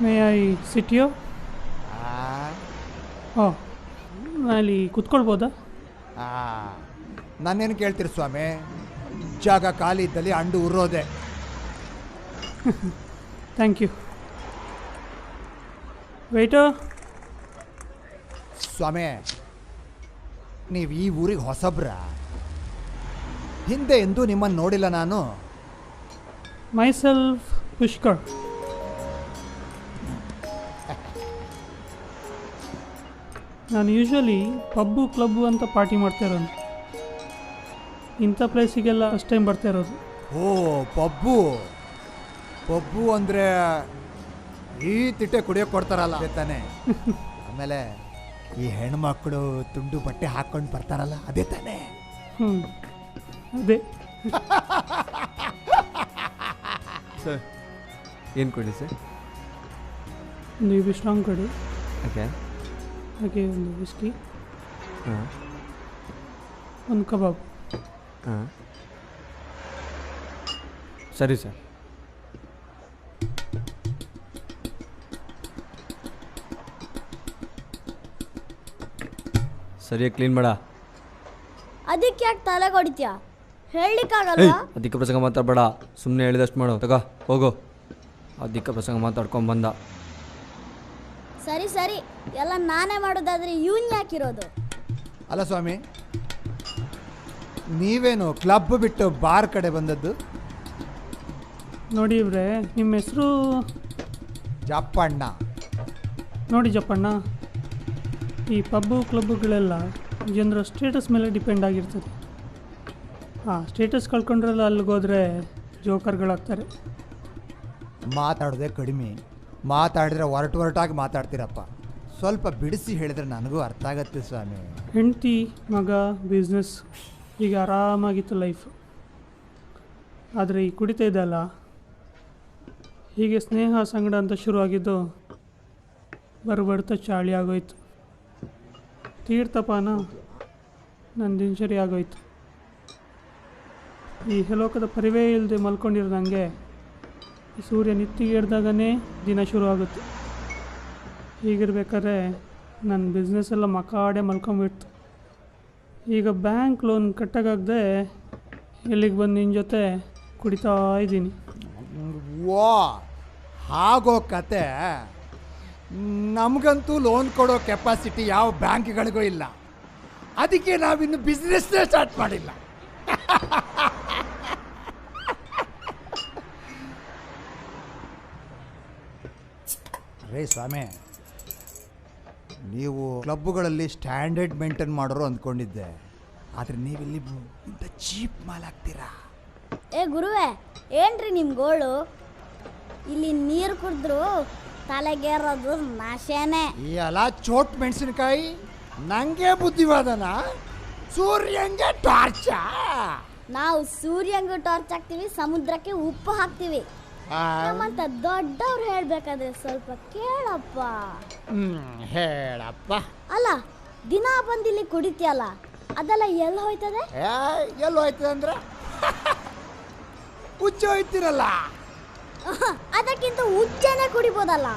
May I sit you? ಓ, ಅಲ್ಲಿ ಕುತ್ಕೊಳ್ಬೋದಾ? ನಾನೇನು ಕೇಳ್ತೀರಿ ಸ್ವಾಮಿ, ಜಾಗ ಖಾಲಿ ಇದ್ದಲ್ಲಿ ಅಂಡು ಉರೋದೆ. Thank you. ವೆಯ್ಟು. ಸ್ವಾಮಿ, ನೀವು ಈ ಊರಿಗೆ ಹೊಸಬ್ರ? ಹಿಂದೆ ಎಂದೂ ನಿಮ್ಮನ್ನು ನೋಡಿಲ್ಲ ನಾನು. Myself Pushkar. ನಾನು ಯೂಶ್ವಲಿ ಪಬ್ಬು ಕ್ಲಬ್ಬು ಅಂತ ಪಾರ್ಟಿ ಮಾಡ್ತಾ ಇರೋದು. ಇಂಥ ಪ್ಲೇಸಿಗೆಲ್ಲ ಫಸ್ಟ್ ಟೈಮ್ ಬರ್ತಾ ಇರೋದು. ಓ, ಪಬ್ಬು. ಪಬ್ಬು ಅಂದರೆ ಈ ತಿಟ್ಟೆ ಕುಡಿಯೋಕೆ ಕೊಡ್ತಾರಲ್ಲ ಅದೇ ತಾನೇ? ಆಮೇಲೆ ಈ ಹೆಣ್ಮಕ್ಳು ತುಂಡು ಬಟ್ಟೆ ಹಾಕ್ಕೊಂಡು ಬರ್ತಾರಲ್ಲ ಅದೇ ತಾನೇ? ಅದೇ. ಸರ್ ಏನು ಕೊಡಿ ಸರ್? ಒಂದು ಇವು ಸ್ಟ್ರಾಂಗ್ ಕೊಡಿ. ಓಕೆ. ಹಾಗೆ ಒಂದು ವಿಸ್ಕಿ, ಹಾಂ, ಒಂದು ಕಬಾಬ್. ಹಾಂ, ಸರಿ ಸರ್. ಸರಿಯಾಗಿ ಕ್ಲೀನ್ ಮಾಡ. ಅದಕ್ಕೆ ಯಾಕೆ ತಲೆ ಹೊಡಿತೀಯ? ಹೇಳಲಿಕ್ಕಾಗಲ್ಲ. ಅಧಿಕ ಪ್ರಸಂಗ ಮಾತಾಡಬೇಡ, ಸುಮ್ಮನೆ ಹೇಳಿದಷ್ಟು ಮಾಡು. ತಗೋ ಹೋಗು. ಅಧಿಕ ಪ್ರಸಂಗ ಮಾತಾಡ್ಕೊಂಡು ಬಂದ. ಸರಿ ಸರಿ, ಎಲ್ಲ ನಾನೇ ಮಾಡೋದಾದ್ರೆ ಇವನ್ ಯಾಕಿರೋದು? ಅಲ್ಲ ಸ್ವಾಮಿ, ನೀವೇನು ಕ್ಲಬ್ ಬಿಟ್ಟು ಬಾರ್ ಕಡೆ ಬಂದದ್ದು? ನೋಡಿ ಇವ್ರೆ, ನಿಮ್ಮ ಹೆಸರು? ಜಪ್ಪಣ್ಣ. ನೋಡಿ ಜಪ್ಪಣ್ಣ, ಈ ಪಬ್ಬು ಕ್ಲಬ್ಬುಗಳೆಲ್ಲ ಜನರ ಸ್ಟೇಟಸ್ ಮೇಲೆ ಡಿಪೆಂಡ್ ಆಗಿರ್ತದೆ. ಸ್ಟೇಟಸ್ ಕಳ್ಕೊಂಡ್ರಲ್ಲ ಅಲ್ಲಿಗೋದ್ರೆ ಜೋಕರ್ಗಳಾಗ್ತಾರೆ. ಮಾತಾಡೋದೇ ಕಡಿಮೆ, ಮಾತಾಡಿದ್ರೆ ಹೊರಟಾಗಿ ಮಾತಾಡ್ತೀರಪ್ಪ. ಸ್ವಲ್ಪ ಬಿಡಿಸಿ ಹೇಳಿದ್ರೆ ನನಗೂ ಅರ್ಥ ಆಗತ್ತೆ ಸ್ವಾಮಿ. ಹೆಂಡತಿ, ಮಗ, ಬಿಸ್ನೆಸ್, ಈಗ ಆರಾಮಾಗಿತ್ತು ಲೈಫ್. ಆದರೆ ಈ ಕುಡಿತಾ ಇದ್ದಲ್ಲ, ಹೀಗೆ ಸ್ನೇಹ ಸಂಗಡ ಅಂತ ಶುರುವಾಗಿದ್ದು ಬರ್ತಾ ಚಾಳಿ ಆಗೋಯ್ತು. ತೀರ್ಥಪಾನ ನನ್ನ ದಿನಚರಿ ಆಗೋಯ್ತು. ಈ ಹೆಲೋಕದ ಪರಿವೇ ಇಲ್ಲದೆ ಮಲ್ಕೊಂಡಿರೋ ನನಗೆ ಸೂರ್ಯ ನಿತ್ತಿಗೆಡ್ದಾಗನೇ ದಿನ ಶುರು ಆಗುತ್ತೆ. ಹೀಗಿರ್ಬೇಕಾದ್ರೆ ನನ್ನ ಬಿಸ್ನೆಸ್ ಎಲ್ಲ ಮಕಾಡೆ ಮಲ್ಕೊಂಬಿಡ್ತು. ಈಗ ಬ್ಯಾಂಕ್ ಲೋನ್ ಕಟ್ಟಾಗದೆ ಇಲ್ಲಿಗೆ ಬಂದು ನಿನ್ನ ಜೊತೆ ಕುಡಿತಾ ಇದ್ದೀನಿ. ಓ, ಹಾಗೋ ಕತೆ. ನಮಗಂತೂ ಲೋನ್ ಕೊಡೋ ಕೆಪಾಸಿಟಿ ಯಾವ ಬ್ಯಾಂಕ್ಗಳಿಗೂ ಇಲ್ಲ. ಅದಕ್ಕೆ ನಾವಿನ್ನು ಬಿಸ್ನೆಸ್ನೇ ಸ್ಟಾರ್ಟ್ ಮಾಡಿಲ್ಲ. ರೇ ಸ್ವಾಮಿ, ನೀವು ಕ್ಲಬ್ಗಳಲ್ಲಿ ಸ್ಟ್ಯಾಂಡರ್ಡ್ ಮೇಂಟೈನ್ ಮಾಡೋರು ಅಂದ್ಕೊಂಡಿದ್ದೆ, ಆದರೆ ನೀವಿಲ್ಲಿ ಇಂಥ ಚೀಪ್ ಮಾಲ್ ಆಗ್ತೀರಾ. ಏ ಗುರುವೆ, ಏನ್ರಿ ನಿಮ್ಮ ಗೋಳು? ಇಲ್ಲಿ ನೀರು ಕುಡಿದ್ರು ತಲೆಗೇರೋದು ನಾಶೇನೆ. ಈ ಅಲ್ಲ ಚೋಟ್ ಮೆಣಸಿನಕಾಯಿ, ನಂಗೆ ಬುದ್ಧಿವಾದನ, ಸೂರ್ಯಂಗೆ ಟಾರ್ಚ. ನಾವು ಸೂರ್ಯಂಗೂ ಟಾರ್ಚ್ ಹಾಕ್ತೀವಿ, ಸಮುದ್ರಕ್ಕೆ ಉಪ್ಪು ಹಾಕ್ತೀವಿ. ನಮ್ಮಂತ ದೊಡ್ಡವ್ರು ಹೇಳ್ಬೇಕಾದ್ರೆ ಸ್ವಲ್ಪ ಕೇಳಪ್ಪ. ಹೇಳಪ್ಪ. ಅಲ್ಲ, ದಿನ ಬಂದಿಲ್ಲಿ ಕುಡಿತೀಯಲ್ಲ, ಅದೆಲ್ಲ ಎಲ್ಲಿ ಹೋಯ್ತದೆ? ಎಲ್ಲಿ ಹೋಯ್ತದೆ ಅಂದ್ರೆ ಹುಚ್ಚ ಹೋಯ್ತಿರಲ್ಲ. ಅದಕ್ಕಿಂತ ಉಚ್ಚನೆ ಕುಡಿಬೋದಲ್ಲ,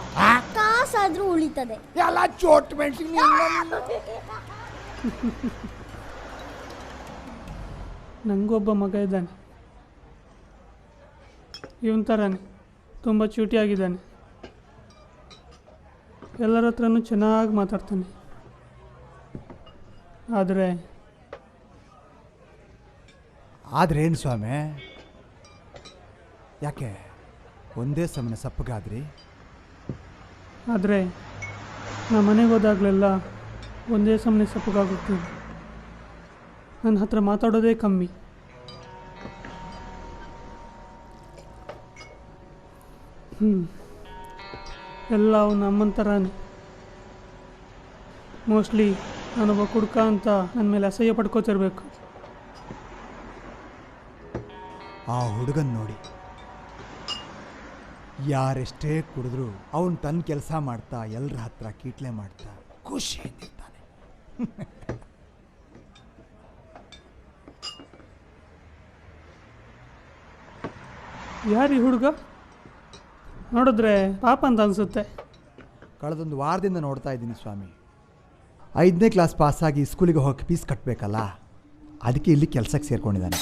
ಕಾಸಾದ್ರೂ ಉಳಿತದೆ. ಎಲ್ಲ ಚೋಟ್ ಮೆಣಸಿನ. ನನಗೊಬ್ಬ ಮಗ ಇದ್ದಾನೆ, ಇವನ ಥರನೇ ತುಂಬ ಚೂಟಿಯಾಗಿದ್ದಾನೆ. ಎಲ್ಲರ ಹತ್ರನೂ ಚೆನ್ನಾಗಿ ಮಾತಾಡ್ತಾನೆ. ಆದರೆ ಏನು ಸ್ವಾಮಿ, ಯಾಕೆ ಒಂದೇ ಸಮನೆ ಸಪ್ಪಗಾದ್ರಿ? ಆದರೆ ನಮ್ಮ ಮನೆಗೆ ಹೋದಾಗಲೆಲ್ಲ ಒಂದೇ ಸಮನೆ ಸಪ್ಪಗಾಗುತ್ತೀನಿ. ನನ್ನ ಹತ್ರ ಮಾತಾಡೋದೇ ಕಮ್ಮಿ. ಎಲ್ಲ ಅವನ ಅಮ್ಮನ ಥರನೇ. ಮೋಸ್ಟ್ಲಿ ನಾನೊಬ್ಬ ಕುಡ್ಕ ಅಂತ ನನ್ನ ಮೇಲೆ ಅಸಹ್ಯ ಪಡ್ಕೋತಿರ್ಬೇಕು. ಆ ಹುಡುಗನ್ ನೋಡಿ, ಯಾರೆಷ್ಟೇ ಕುಡಿದ್ರು ಅವನು ತನ್ನ ಕೆಲಸ ಮಾಡ್ತಾ ಎಲ್ಲರ ಹತ್ರ ಕೀಟ್ಲೆ ಮಾಡ್ತಾ ಖುಷಿಯಿಂದಿರ್ತಾನೆ. ಯಾರು ಈ ಹುಡುಗ? ನೋಡಿದ್ರೆ ಪಾಪ ಅಂತ ಅನಿಸುತ್ತೆ. ಕಳೆದೊಂದು ವಾರದಿಂದ ನೋಡ್ತಾ ಇದ್ದೀನಿ ಸ್ವಾಮಿ. 5ನೇ ಕ್ಲಾಸ್ ಪಾಸಾಗಿ ಸ್ಕೂಲಿಗೆ ಹೋಗಿ ಫೀಸ್ ಕಟ್ಟಬೇಕಲ್ಲ, ಅದಕ್ಕೆ ಇಲ್ಲಿ ಕೆಲಸಕ್ಕೆ ಸೇರ್ಕೊಂಡಿದ್ದಾನೆ.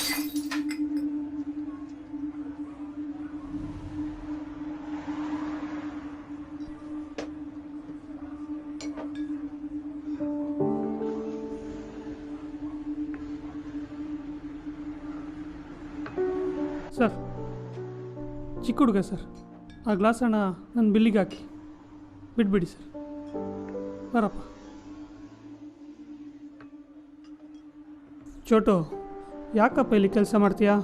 ಸರ್, ಚಿಕ್ಕ ಹುಡುಗ ಸರ್, ಆ ಗ್ಲಾಸ್ ಹಣ ನನ್ನ ಬಿಲ್ಲಿಗೆ ಹಾಕಿ ಬಿಟ್ಬಿಡಿ ಸರ್. ಬರಪ್ಪ. ಚೋಟು, ಯಾಕಪ್ಪ ಇಲ್ಲಿ ಕೆಲಸ ಮಾಡ್ತೀಯಾ?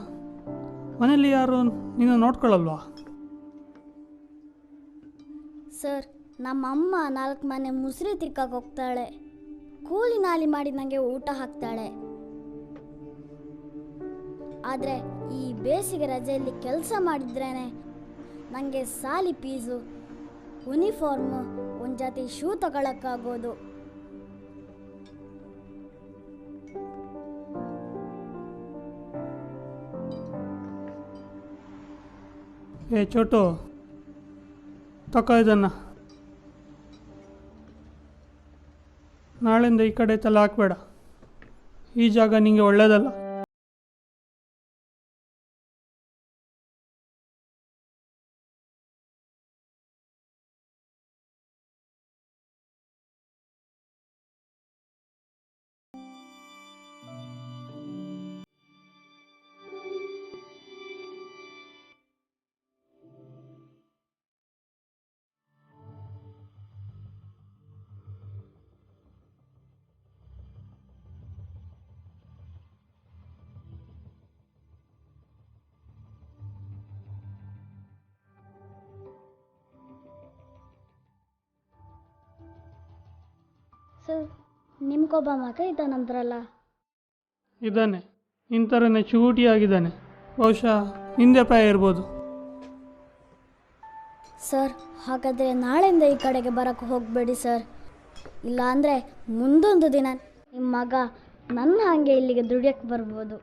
ಮನೇಲಿ ಯಾರು ನೀನು ನೋಡ್ಕೊಳ್ಳಲ್ವಾ? ಸರ್, ನಮ್ಮಮ್ಮ 4 ಮನೆ ಮುಸ್ರಿ ತಿಕ್ಕಕ್ಕೆ ಹೋಗ್ತಾಳೆ. ಕೂಲಿ ನಾಲಿ ಮಾಡಿ ನನಗೆ ಊಟ ಹಾಕ್ತಾಳೆ. ಆದರೆ ಈ ಬೇಸಿಗೆ ರಜೆಯಲ್ಲಿ ಕೆಲಸ ಮಾಡಿದ್ರೇ ನನಗೆ ಸಾಲಿ ಫೀಸು, ಯೂನಿಫಾರ್ಮು, ಒಂದು ಜೊತೆ ಶೂ ತಗೊಳಕ್ಕಾಗೋದು. ಏ ಚೋಟು, ತಗೋ ಇದನ್ನು. ನಾಳೆಯಿಂದ ಈ ಕಡೆ ತಲೆ ಹಾಕಬೇಡ. ಈ ಜಾಗ ನಿಮಗೆ ಒಳ್ಳೆಯದಲ್ಲ. ಸರ್, ನಿಮ್ಗೊಬ್ಬ ಮಗ ಇದ್ದಾನಂದ್ರಲ್ಲ? ಇದ್ದಾನೆ, ಇಂಥರನೇ ಚೂಟಿಯಾಗಿದ್ದಾನೆ. ಬಹುಶಃ ನಿಂದೆ ಪ್ರಾಯ ಇರ್ಬೋದು. ಸರ್, ಹಾಗಾದರೆ ನಾಳೆಯಿಂದ ಈ ಕಡೆಗೆ ಬರೋಕ್ಕೆ ಹೋಗಬೇಡಿ ಸರ್. ಇಲ್ಲಾಂದರೆ ಮುಂದೊಂದು ದಿನ ನಿಮ್ಮ ಮಗ ನನ್ನ ಹಾಗೆ ಇಲ್ಲಿಗೆ ದುಡಿಯೋಕ್ಕೆ ಬರ್ಬೋದು.